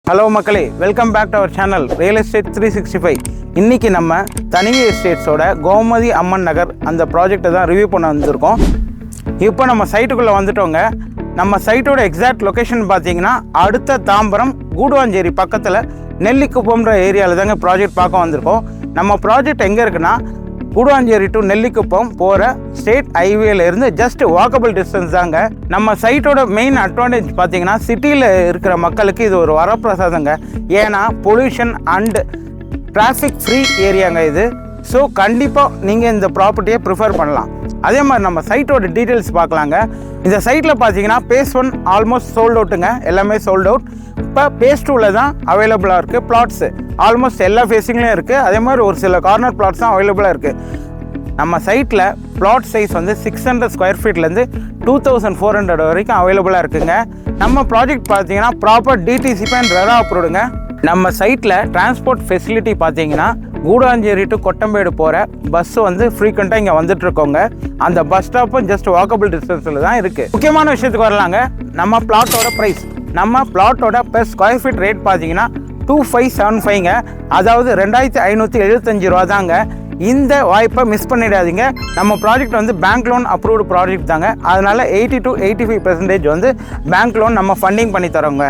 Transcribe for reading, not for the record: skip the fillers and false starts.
Hello மக்களே, welcome back to our channel real estate 365. இன்றைக்கி நம்ம தனிகை எஸ்டேட்ஸோட கோமதி அம்மன் நகர் அந்த ப்ராஜெக்டை தான் ரிவ்யூ பண்ண வந்திருக்கோம். இப்போ நம்ம சைட்டுக்குள்ளே வந்துட்டோங்க. நம்ம சைட்டோட எக்ஸாக்ட் லொக்கேஷன் பார்த்தீங்கன்னா அடுத்த தாம்பரம் கூடுவாஞ்சேரி பக்கத்தில் நெல்லிக்குப்பம்ன்ற ஏரியாவில் தாங்க ப்ராஜெக்ட் பார்க்க வந்திருக்கோம். நம்ம ப்ராஜெக்ட் எங்கே இருக்குன்னா கூடுவாஞ்சேரி டு நெல்லிக்குப்பம் போகிற ஸ்டேட் ஹைவேல இருந்து ஜஸ்ட் வாக்கபிள் டிஸ்டன்ஸ் தாங்க. நம்ம சைட்டோட மெயின் அட்வான்டேஜ் பார்த்தீங்கன்னா சிட்டியில் இருக்கிற மக்களுக்கு இது ஒரு வரப்பிரசாதங்க. ஏன்னா பொல்யூஷன் அண்ட் டிராஃபிக் ஃப்ரீ ஏரியாங்க இது. ஸோ கண்டிப்பாக நீங்கள் இந்த ப்ராப்பர்ட்டியை ப்ரிஃபர் பண்ணலாம். அதே மாதிரி நம்ம சைட்டோட டீட்டெயில்ஸ் பார்க்கலாங்க. இந்த சைட்டில் பார்த்தீங்கன்னா பேஸ் 1 ஆல்மோஸ்ட் சோல்ட் அவுட்டுங்க, எல்லாமே சோல்ட் அவுட். இப்போ பேஸ் 2ல் தான் அவைலபிளாக இருக்குது. பிளாட்ஸு ஆல்மோஸ்ட் எல்லா ஃபேஸிங்லேயும் இருக்குது. அதே மாதிரி ஒரு சில கார்னர் பிளாட்ஸ் தான் அவைலபிளாக இருக்குது. நம்ம சைட்டில் பிளாட் சைஸ் வந்து 600 ஸ்கொயர் ஃபீட்லேருந்து 2400 வரைக்கும் அவைலபிளாக இருக்குங்க. நம்ம ப்ராஜெக்ட் பார்த்தீங்கன்னா ப்ராப்பர் டிடிசிபி அண்ட் ரெரா அப்ரூவ்டுங்க. நம்ம சைட்டில் டிரான்ஸ்போர்ட் ஃபெசிலிட்டி பார்த்தீங்கன்னா கூடுவாஞ்சேரி டு கொட்டம்பேடு போகிற பஸ்ஸு வந்து ஃப்ரீக்வெண்ட்டாக இங்கே வந்துட்டுருக்கோங்க. அந்த பஸ் ஸ்டாப்பும் ஜஸ்ட் வாக்கபிள் டிஸ்டன்ஸில் தான் இருக்குது. முக்கியமான விஷயத்துக்கு வரலாங்க. நம்ம பிளாட்டோட ப்ரைஸ், நம்ம பிளாட்டோட பெர் ஸ்கொயர் ஃபீட் ரேட் பார்த்தீங்கன்னா 2575ங்க, அதாவது 2575 ரூபா தாங்க. இந்த வாய்ப்பை மிஸ் பண்ணிடாதீங்க. நம்ம ப்ராஜெக்ட் வந்து பேங்க் லோன் அப்ரூவ்டு ப்ராஜெக்ட் தாங்க. அதனால் 80 to 85% வந்து பேங்க் லோன் நம்ம ஃபண்டிங் பண்ணி தரோங்க.